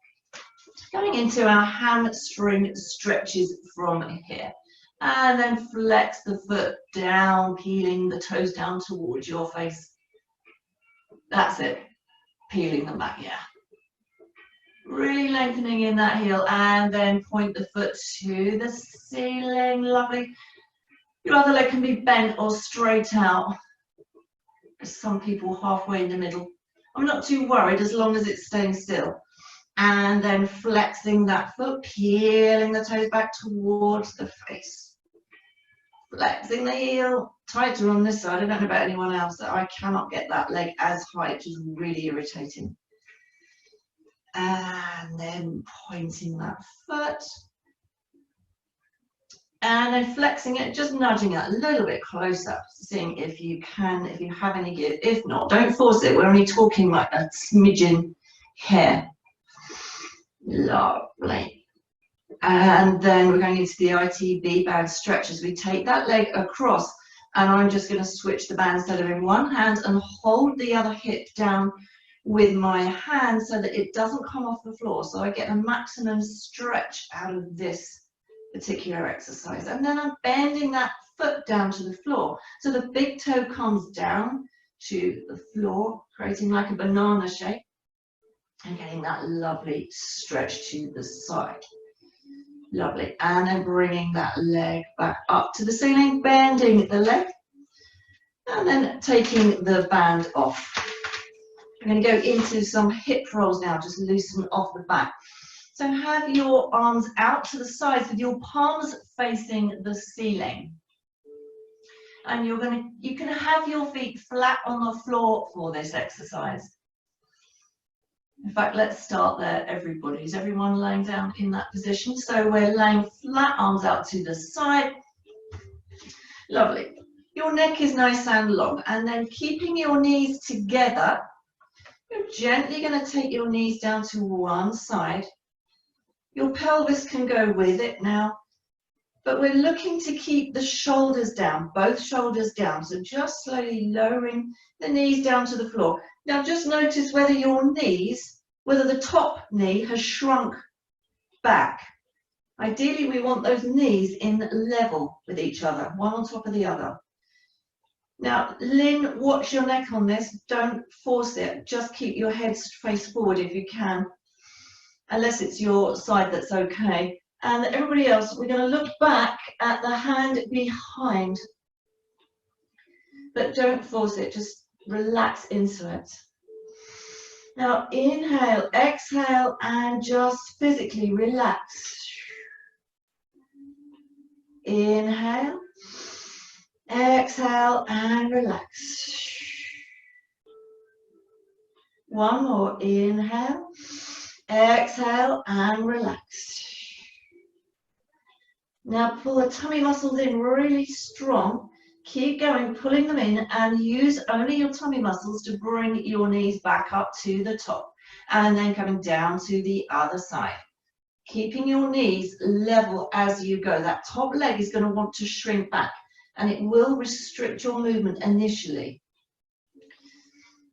Going into our hamstring stretches from here. And then flex the foot down, peeling the toes down towards your face. That's it. Peeling them back, yeah. Really lengthening in that heel and then point the foot to the ceiling. Lovely. Your other leg can be bent or straight out. There's some people halfway in the middle. I'm not too worried as long as it's staying still. And then flexing that foot, peeling the toes back towards the face. Flexing the heel, tighter on this side. I don't know about anyone else, that I cannot get that leg as high, which is really irritating. And then pointing that foot. And then flexing it, just nudging it a little bit closer, seeing if you can, if you have any give. If not, don't force it. We're only talking like a smidgen here. Lovely. And then we're going into the ITB band stretch as we take that leg across. And I'm just going to switch the band instead of in one hand and hold the other hip down with my hand so that it doesn't come off the floor. So I get a maximum stretch out of this particular exercise. And then I'm bending that foot down to the floor. So the big toe comes down to the floor, creating like a banana shape. And getting that lovely stretch to the side. Lovely. And then bringing that leg back up to the ceiling, bending the leg. And then taking the band off. I'm going to go into some hip rolls now, just loosen off the back. So have your arms out to the sides with your palms facing the ceiling. And you can have your feet flat on the floor for this exercise. In fact, let's start there, everybody. Is everyone laying down in that position? So we're laying flat, arms out to the side. Lovely. Your neck is nice and long, and then keeping your knees together, you're gently going to take your knees down to one side. Your pelvis can go with it now, but we're looking to keep the shoulders down, both shoulders down. So just slowly lowering the knees down to the floor. Now just notice whether your knees, whether the top knee has shrunk back. Ideally, we want those knees in level with each other, one on top of the other. Now, Lynn, watch your neck on this. Don't force it. Just keep your head face forward if you can, unless it's your side that's okay. And everybody else, we're going to look back at the hand behind. But don't force it. Just relax into it. Now, inhale, exhale, and just physically relax. Inhale, exhale, and relax. One more. Inhale, exhale, and relax. Now pull the tummy muscles in really strong. Keep going, pulling them in, and use only your tummy muscles to bring your knees back up to the top. And then coming down to the other side. Keeping your knees level as you go. That top leg is going to want to shrink back, and it will restrict your movement initially.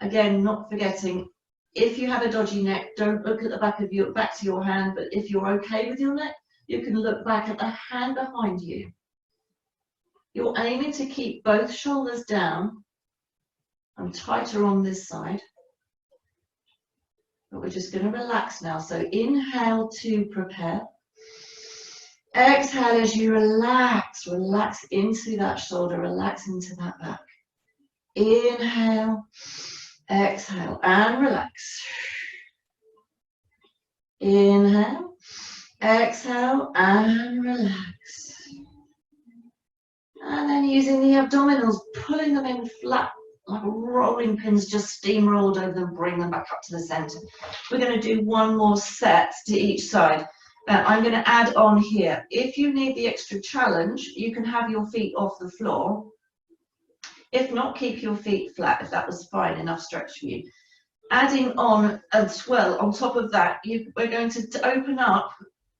Again, not forgetting, if you have a dodgy neck, don't look at the back to your hand, but if you're okay with your neck, you can look back at the hand behind you. You're aiming to keep both shoulders down. I'm tighter on this side. But we're just going to relax now. So inhale to prepare. Exhale as you relax. Relax into that shoulder. Relax into that back. Inhale. Exhale and relax. Inhale. Exhale and relax. And then using the abdominals, pulling them in flat, like rolling pins, just steamrolled over them, bring them back up to the center. We're going to do one more set to each side. I'm going to add on here. If you need the extra challenge, you can have your feet off the floor. If not, keep your feet flat, if that was fine, enough stretch for you. Adding on as well, on top of that, we're going to open up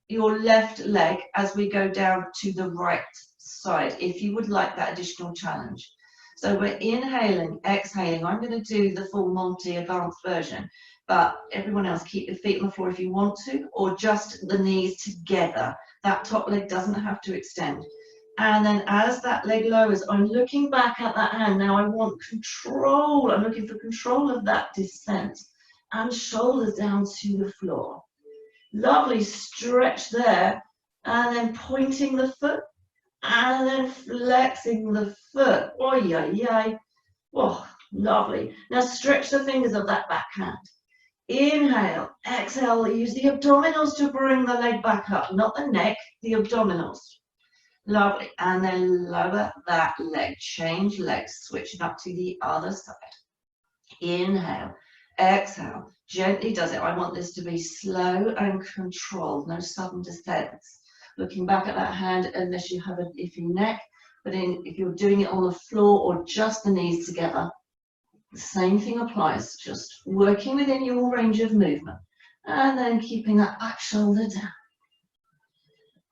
your left leg as we go down to the right side, if you would like that additional challenge. So we're inhaling, exhaling. I'm going to do the full Monty advanced version, but everyone else, keep your feet on the floor if you want to, or just the knees together. That top leg doesn't have to extend. And then as that leg lowers, I'm looking back at that hand. Now I want control. I'm looking for control of that descent, and shoulders down to the floor. Lovely stretch there, and then pointing the foot, and then flexing the foot. Oh, yeah, yeah. Oh, lovely. Now stretch the fingers of that back hand. Inhale, exhale. Use the abdominals to bring the leg back up, not the neck, the abdominals. Lovely. And then lower that leg. Change legs, switching up to the other side. Inhale, exhale. Gently does it. I want this to be slow and controlled, no sudden descents. Looking back at that hand unless you have an iffy neck, but if you're doing it on the floor or just the knees together, the same thing applies, just working within your range of movement, and then keeping that back shoulder down.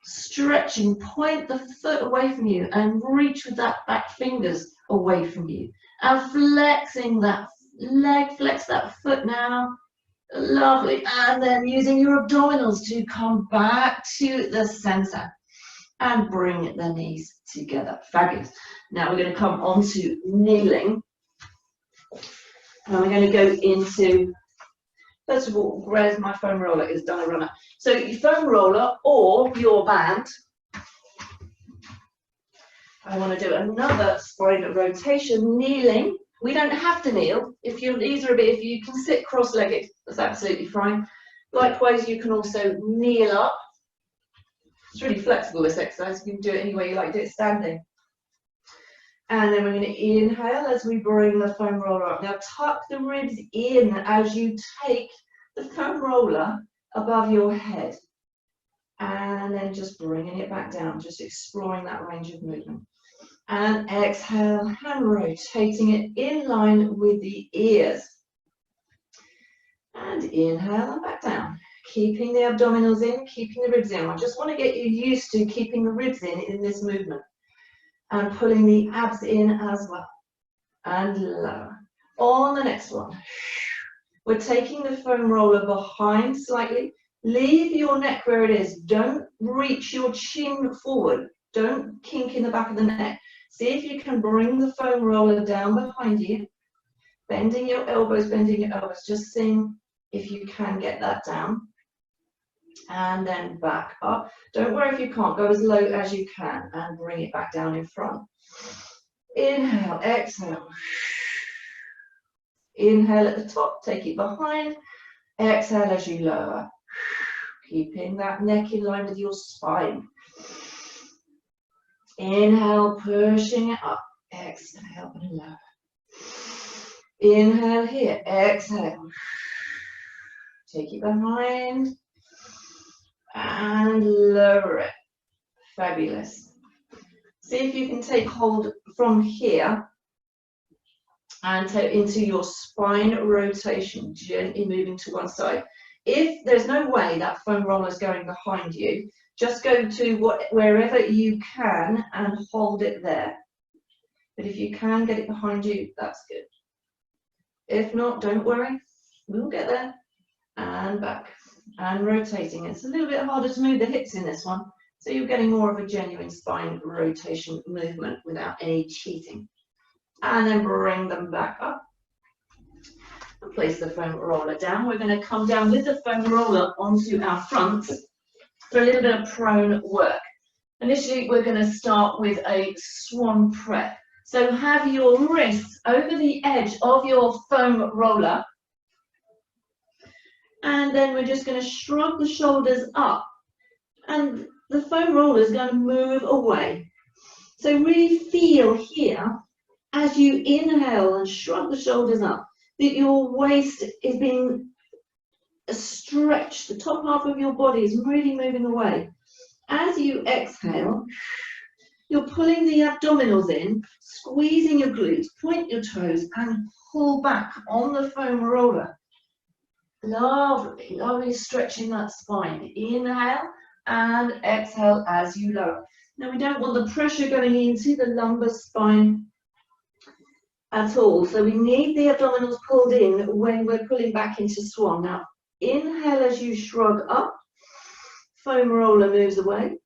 Stretching, point the foot away from you and reach with that back fingers away from you, and flexing that leg, flex that foot now. Lovely. And then using your abdominals to come back to the center and bring the knees together. Fabulous. Now we're going to come on to kneeling, and we're going to go into First of all, where's my foam roller? Is done a runner. So your foam roller or your band. I want to do another spine rotation, kneeling. We don't have to kneel. If your knees are a bit, if you can sit cross-legged, that's absolutely fine. Likewise, you can also kneel up. It's really flexible, this exercise. You can do it any way you like, do it standing. And then we're going to inhale as we bring the foam roller up. Now tuck the ribs in as you take the foam roller above your head. And then just bringing it back down, just exploring that range of movement. And exhale, hand rotating it in line with the ears. And inhale and back down. Keeping the abdominals in, keeping the ribs in. I just want to get you used to keeping the ribs in this movement. And pulling the abs in as well. And lower. On the next one, we're taking the foam roller behind slightly. Leave your neck where it is. Don't reach your chin forward. Don't kink in the back of the neck. See if you can bring the foam roller down behind you. Bending your elbows, just seeing if you can get that down. And then back up. Don't worry if you can't. Go as low as you can and bring it back down in front. Inhale, exhale. Inhale at the top, take it behind. Exhale as you lower. Keeping that neck in line with your spine. Inhale, pushing it up. Exhale and lower. Inhale here, exhale. Take it behind. And lower it. Fabulous. See if you can take hold from here and into your spine rotation, gently moving to one side. If there's no way that foam roller is going behind you, just go to wherever you can and hold it there. But if you can get it behind you, that's good. If not, don't worry, we'll get there. And back. And rotating. It's a little bit harder to move the hips in this one, so you're getting more of a genuine spine rotation movement without any cheating. And then bring them back up and place the foam roller down. We're going to come down with the foam roller onto our front for a little bit of prone work. Initially, we're going to start with a swan prep. So have your wrists over the edge of your foam roller. And then we're just going to shrug the shoulders up. And the foam roller is going to move away. So really feel here, as you inhale and shrug the shoulders up, that your waist is being stretched. The top half of your body is really moving away. As you exhale, you're pulling the abdominals in, squeezing your glutes, point your toes, and pull back on the foam roller. Lovely, lovely stretching that spine. Inhale and exhale as you lower. Now we don't want the pressure going into the lumbar spine at all. So we need the abdominals pulled in when we're pulling back into swan. Now inhale as you shrug up. Foam roller moves away.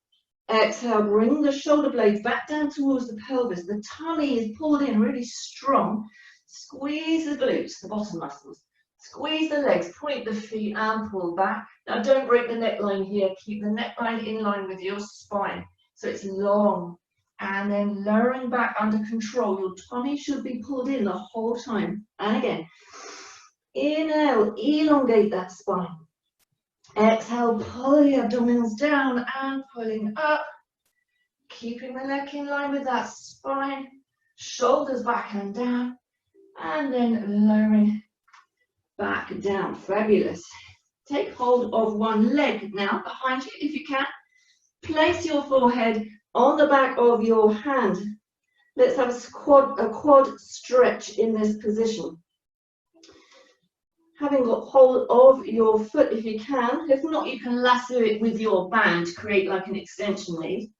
Exhale, bring the shoulder blades back down towards the pelvis. The tummy is pulled in really strong. Squeeze the glutes, the bottom muscles. Squeeze the legs, point the feet and pull back. Now don't break the neckline here. Keep the neckline in line with your spine. So it's long. And then lowering back under control. Your tummy should be pulled in the whole time. And again, inhale, elongate that spine. Exhale, pull the abdominals down and pulling up. Keeping the neck in line with that spine. Shoulders back and down. And then lowering back down. Fabulous. Take hold of one leg now behind you if you can. Place your forehead on the back of your hand. Let's have a quad stretch in this position. Having got hold of your foot if you can. If not, you can lasso it with your band to create like an extension lead.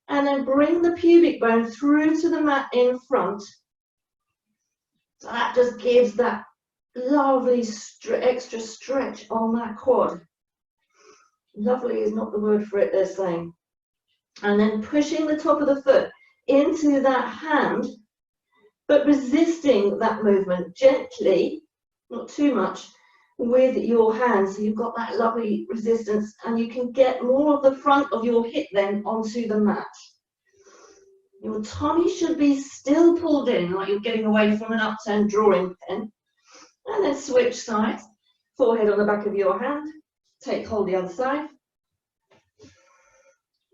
And then bring the pubic bone through to the mat in front. So that just gives that lovely extra stretch on that quad. Lovely is not the word for it, they're saying. And then pushing the top of the foot into that hand, but resisting that movement gently, not too much, with your hands, so you've got that lovely resistance, and you can get more of the front of your hip then onto the mat. Your tummy should be still pulled in, like you're getting away from an upturned drawing pen. And then switch sides, forehead on the back of your hand, take hold the other side.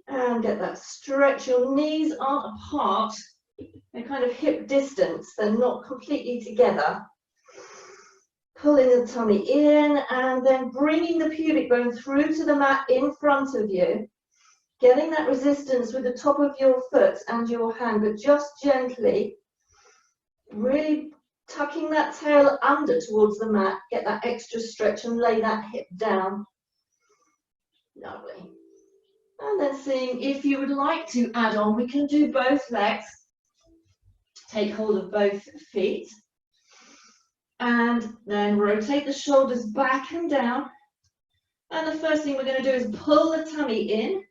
And get that stretch. Your knees aren't apart, they're kind of hip distance, they're not completely together. Pulling the tummy in and then bringing the pubic bone through to the mat in front of you. Getting that resistance with the top of your foot and your hand, but just gently, really tucking that tail under towards the mat, get that extra stretch and lay that hip down. Lovely. And then seeing if you would like to add on, we can do both legs. Take hold of both feet. And then rotate the shoulders back and down. And the first thing we're going to do is pull the tummy in.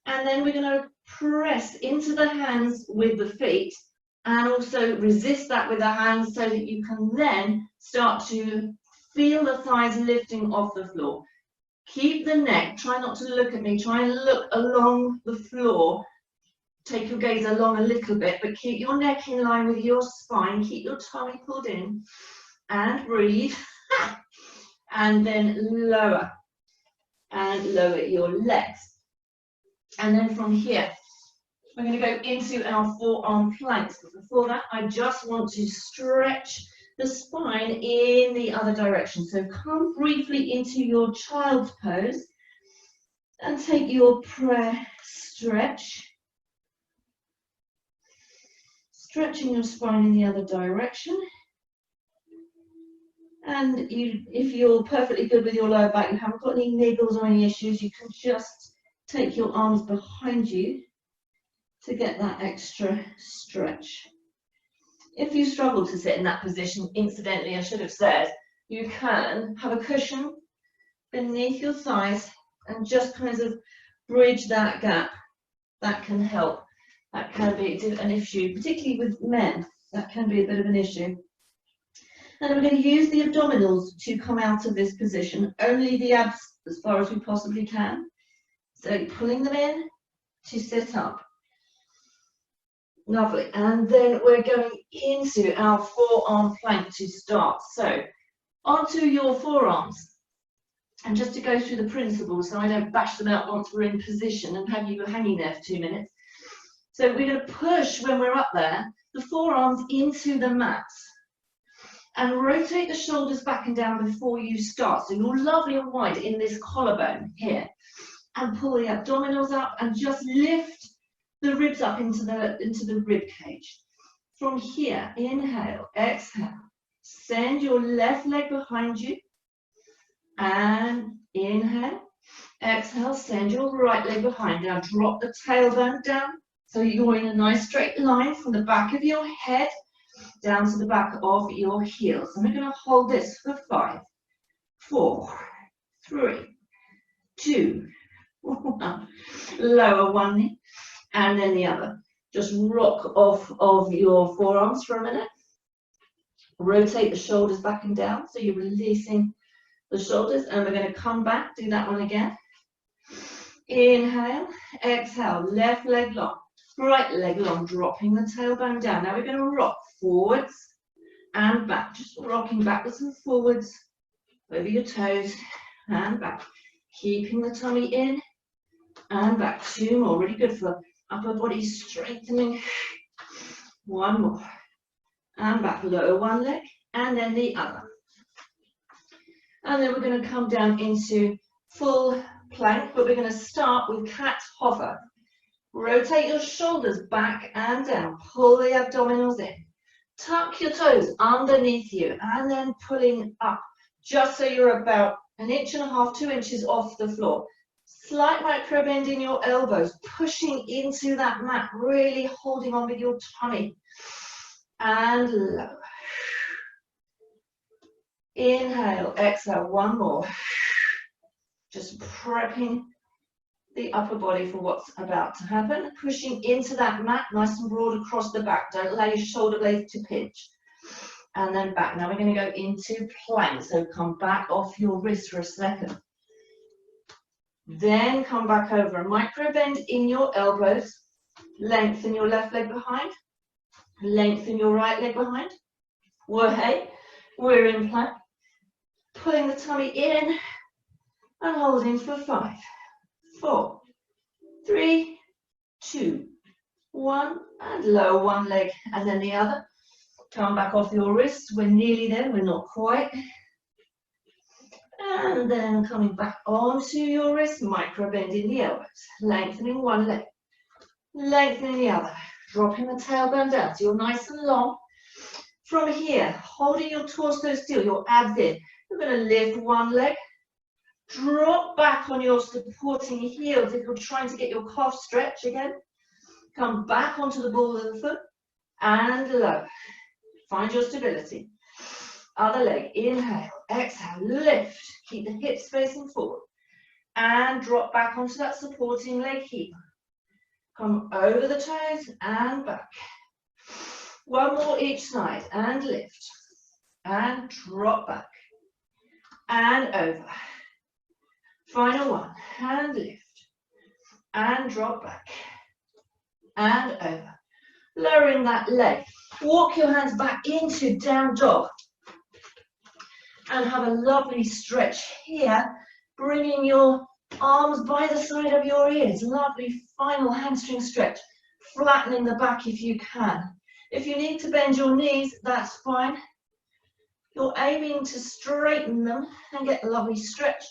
And then we're going to press into the hands with the feet. And also resist that with the hands so that you can then start to feel the thighs lifting off the floor. Keep the neck, try not to look at me, try and look along the floor. Take your gaze along a little bit, but keep your neck in line with your spine, keep your tummy pulled in, and breathe. And then lower, and lower your legs. And then from here, we're going to go into our forearm planks. But before that, I just want to stretch the spine in the other direction. So come briefly into your child's pose and take your prayer stretch. Stretching your spine in the other direction. And if you're perfectly good with your lower back, you haven't got any niggles or any issues, you can just take your arms behind you to get that extra stretch. If you struggle to sit in that position, incidentally, I should have said, you can have a cushion beneath your thighs and just kind of bridge that gap. That can help. That can be an issue, particularly with men. That can be a bit of an issue. And we're going to use the abdominals to come out of this position, only the abs as far as we possibly can. So pulling them in to sit up. Lovely. And then we're going into our forearm plank to start. So onto your forearms. And just to go through the principles so I don't bash them out once we're in position and have you hanging there for 2 minutes. So we're going to push, when we're up there, the forearms into the mat. And rotate the shoulders back and down before you start. So you're lovely and wide in this collarbone here. And pull the abdominals up and just lift the ribs up into the rib cage. From here, inhale, exhale. Send your left leg behind you. And inhale, exhale, send your right leg behind. Now drop the tailbone down so you're in a nice straight line from the back of your head down to the back of your heels. And we're going to hold this for 5, 4, 3, 2, 1. Lower one knee and then the other. Just rock off of your forearms for a minute. Rotate the shoulders back and down so you're releasing the shoulders, and we're going to come back, do that one again. Inhale, exhale, left leg long, right leg long, dropping the tailbone down. Now we're going to rock forwards and back, just rocking backwards and forwards over your toes and back, keeping the tummy in and back. 2 more, really good for upper body strengthening. 1 more and back, lower one leg and then the other. And then we're going to come down into full plank, but we're going to start with cat hover. Rotate your shoulders back and down, pull the abdominals in. Tuck your toes underneath you and then pulling up, just so you're about 1.5 to 2 inches off the floor. Slight micro bend in your elbows, pushing into that mat, really holding on with your tummy. And lower. Inhale, exhale, 1 more. Just prepping the upper body for what's about to happen. Pushing into that mat, nice and broad across the back. Don't allow your shoulder blades to pinch. and then back. Now we're going to go into plank, so come back off your wrist for a second. Then come back over, a micro bend in your elbows, lengthen your left leg behind, lengthen your right leg behind. We're in plank, pulling the tummy in and holding for 5, 4, 3, 2, 1, and lower one leg and then the other. Come back off your wrists, we're nearly there, we're not quite. And then coming back onto your wrist, micro bend in the elbows, lengthening one leg, lengthening the other, dropping the tailbone down so you're nice and long. From here, holding your torso still, your abs in, you're going to lift one leg, drop back on your supporting heels if you're trying to get your calf stretch again. Come back onto the ball of the foot and lower. Find your stability. Other leg, inhale, exhale, lift. Keep the hips facing forward. And drop back onto that supporting leg heel. Come over the toes and back. One more each side and lift. And drop back. And over. Final one, and lift. And drop back. And over. Lowering that leg. Walk your hands back into down dog. And have a lovely stretch here, bringing your arms by the side of your ears. Lovely final hamstring stretch, flattening the back if you can. If you need to bend your knees, that's fine. You're aiming to straighten them and get a lovely stretch.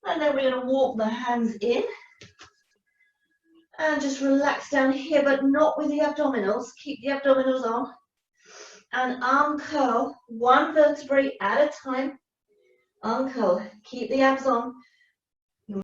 And then we're going to walk the hands in. And just relax down here, but not with the abdominals. Keep the abdominals on. And uncurl, one vertebrae at a time. Uncurl, keep the abs on,